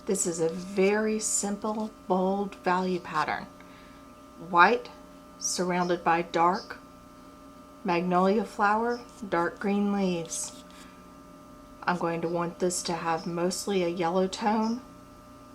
This is a very simple, bold value pattern. White surrounded by dark magnolia flower, dark green leaves. I'm going to want this to have mostly a yellow tone.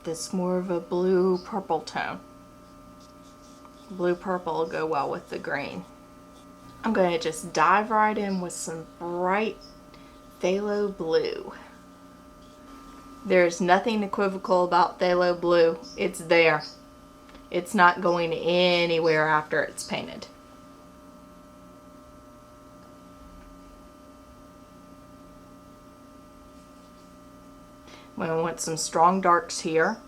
This more of a blue purple tone. Blue purple will go well with the green. I'm going to just dive right in with some bright phthalo blue. There's nothing equivocal about phthalo blue. It's there. It's not going anywhere after it's painted. I'm going to want some strong darks here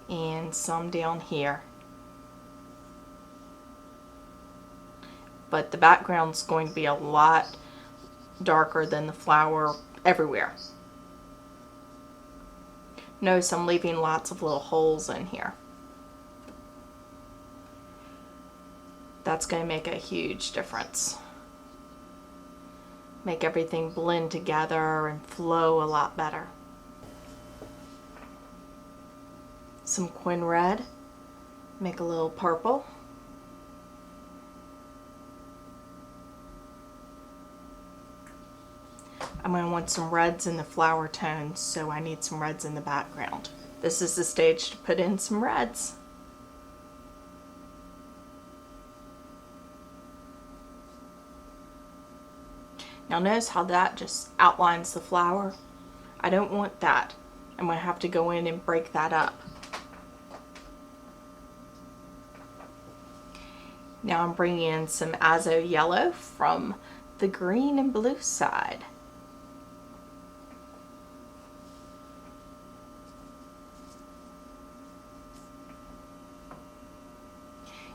and some down here. But the background's going to be a lot darker than the flower everywhere. Notice I'm leaving lots of little holes in here. That's going to make a huge difference. Make everything blend together and flow a lot better. Some Quin Red, make a little purple. I'm going to want some reds in the flower tones, so I need some reds in the background. This is the stage to put in some reds. Now notice how that just outlines the flower. I don't want that. I'm going to have to go in and break that up. Now I'm bringing in some Azo Yellow from the green and blue side.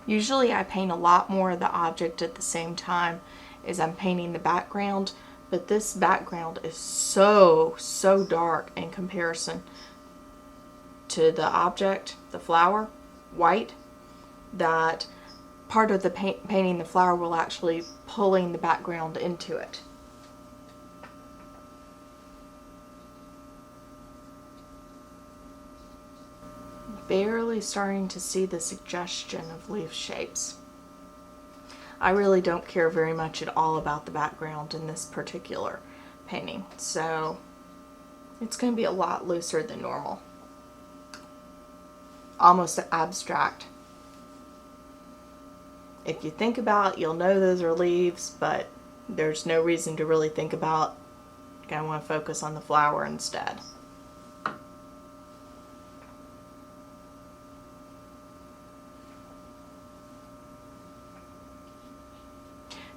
Usually I paint a lot more of the object at the same time as I'm painting the background, but this background is so dark in comparison to the object, the flower, white, that part of the painting the flower will actually pulling the background into it. Barely starting to see the suggestion of leaf shapes. I really don't care very much at all about the background in this particular painting, so it's going to be a lot looser than normal. Almost abstract. If you think about it, you'll know those are leaves, but there's no reason to really think about. You're going to want to focus on the flower instead.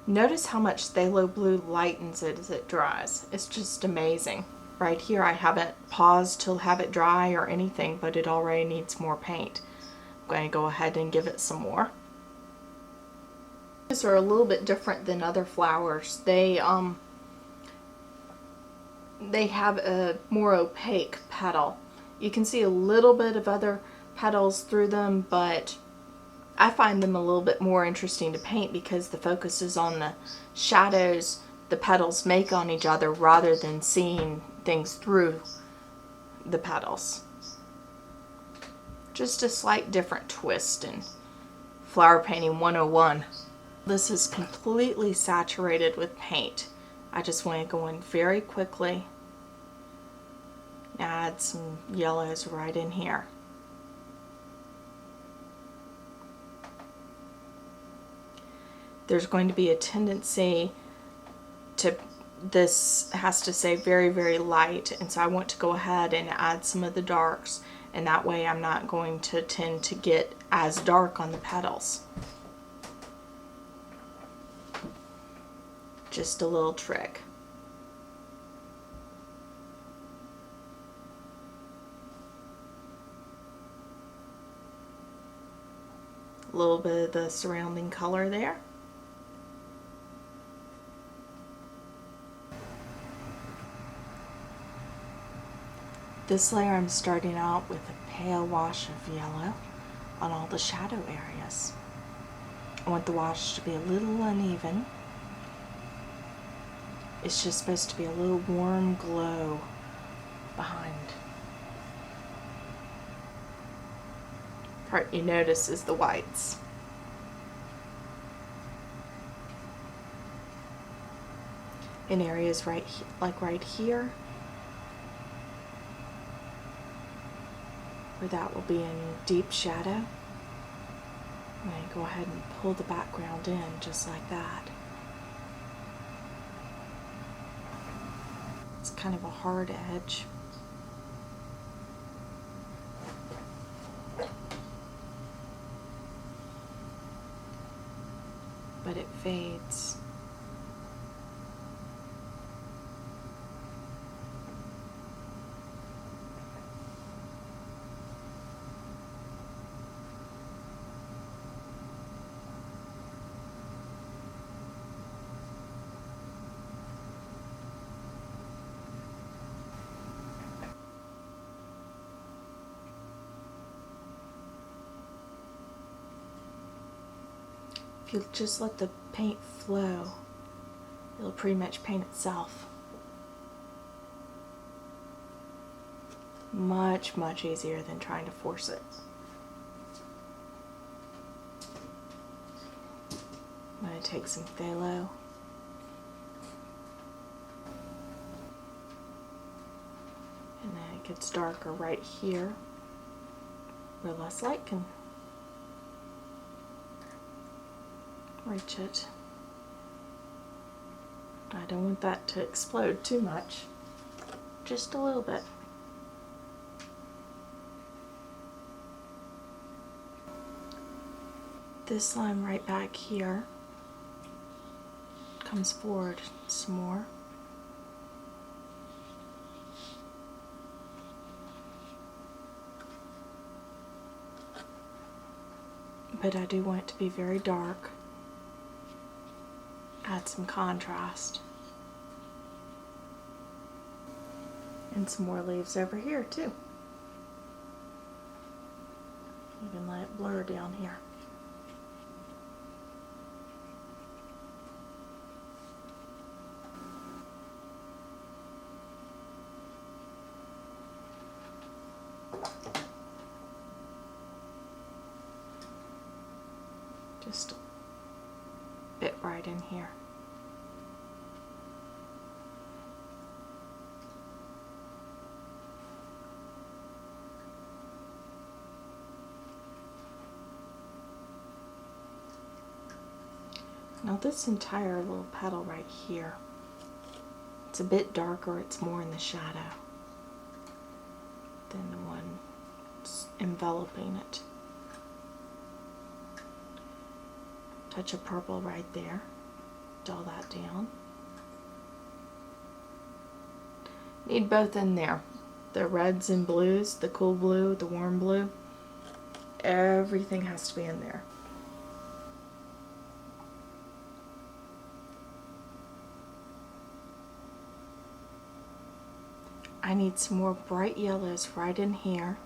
Notice how much phthalo blue lightens it as it dries. It's just amazing. Right here I haven't paused to have it dry or anything, but it already needs more paint. I'm going to go ahead and give it some more. These are a little bit different than other flowers. They have a more opaque petal. You can see a little bit of other petals through them, but I find them a little bit more interesting to paint because the focus is on the shadows the petals make on each other rather than seeing things through the petals. Just a slight different twist in flower painting 101. This is completely saturated with paint. I just want to go in very quickly, add some yellows right in here. There's going to be a tendency to, this has to say very light, and so I want to go ahead and add some of the darks, and that way I'm not going to tend to get as dark on the petals. Just a little trick. A little bit of the surrounding color there. This layer I'm starting out with a pale wash of yellow on all the shadow areas. I want the wash to be a little uneven. It's just supposed to be a little warm glow behind part you notice is the whites. In areas like right here, where that will be in deep shadow, I'm going to go ahead and pull the background in just like that. It's kind of a hard edge. But it fades. If you just let the paint flow, it'll pretty much paint itself. Much, much easier than trying to force it. I'm going to take some phthalo. And then it gets darker right here, where less light can reach it. I don't want that to explode too much, just a little bit. This line right back here comes forward some more. But I do want it to be very dark. Add some contrast. And some more leaves over here too. Even let it blur down here. Just a bit right in here. Now this entire little petal right here, it's a bit darker, it's more in the shadow than the one enveloping it. Touch of purple right there, dull that down. Need both in there. The reds and blues, the cool blue, the warm blue, everything has to be in there. I need some more bright yellows right in here.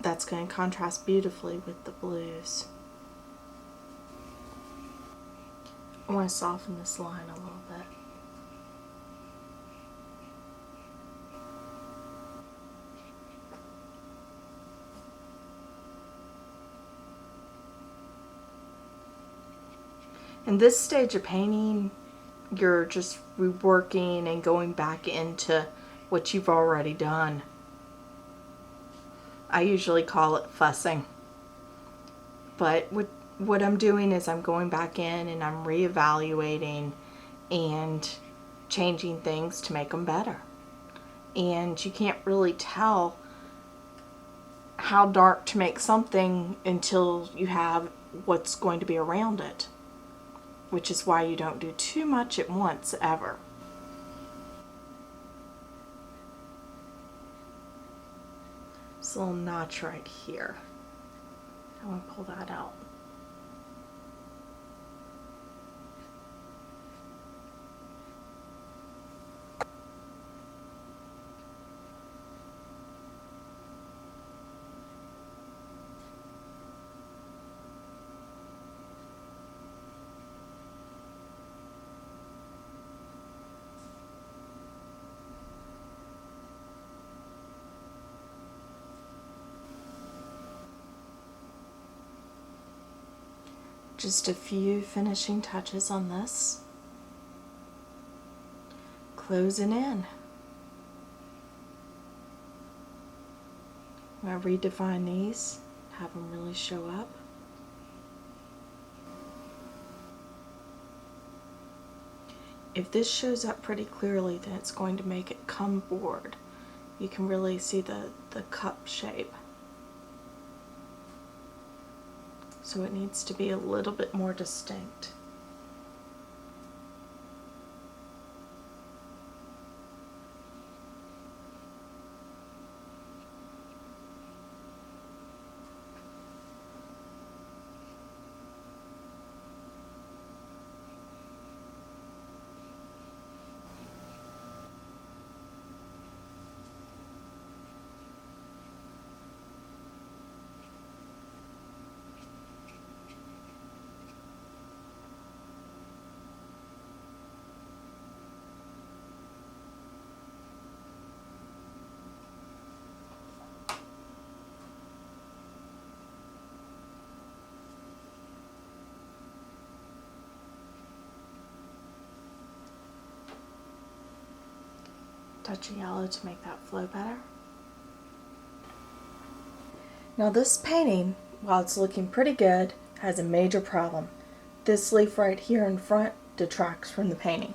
That's going to contrast beautifully with the blues. I want to soften this line a little bit. In this stage of painting, you're just reworking and going back into what you've already done. I usually call it fussing. But what I'm doing is I'm going back in and I'm reevaluating and changing things to make them better. And you can't really tell how dark to make something until you have what's going to be around it, which is why you don't do too much at once ever. This little notch right here, I want to pull that out. Just a few finishing touches on this. Closing in. I'm going to redefine these, have them really show up. If this shows up pretty clearly, then it's going to make it come forward. You can really see the cup shape. So it needs to be a little bit more distinct. Touch of yellow to make that flow better. Now this painting, while it's looking pretty good, has a major problem. This leaf right here in front detracts from the painting.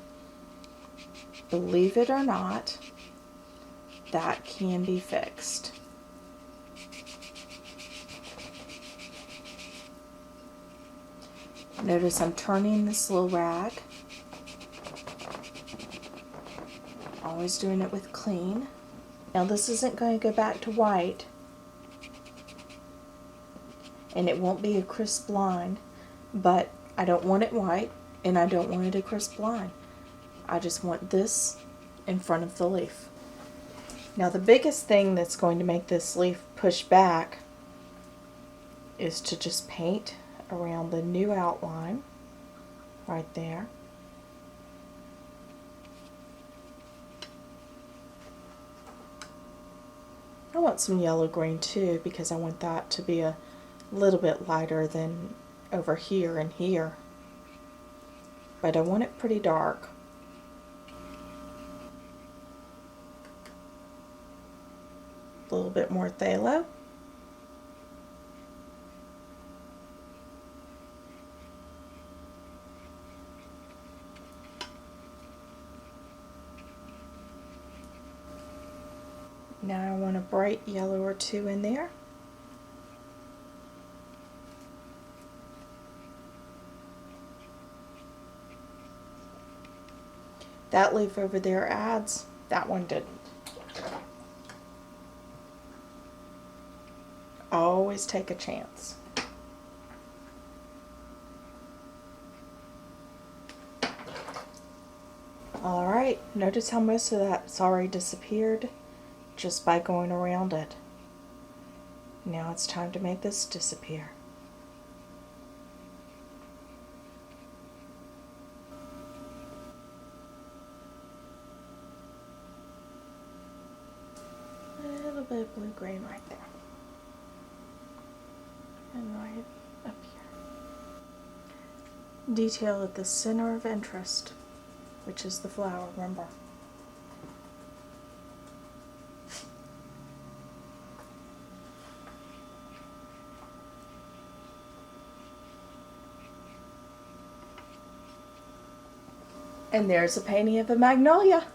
Believe it or not, that can be fixed. Notice I'm turning this little rag. Always doing it with clean. Now this isn't going to go back to white, and it won't be a crisp line, but I don't want it white and I don't want it a crisp line. I just want this in front of the leaf. Now the biggest thing that's going to make this leaf push back is to just paint around the new outline right there. I want some yellow green too, because I want that to be a little bit lighter than over here and here. But I want it pretty dark. A little bit more phthalo. Now I want a bright yellow or two in there. That leaf over there adds, that one didn't. Always take a chance. Alright, notice how most of that's already disappeared just by going around it. Now it's time to make this disappear. A little bit of blue-green right there. And right up here. Detail at the center of interest, which is the flower, remember. And there's a painting of a magnolia.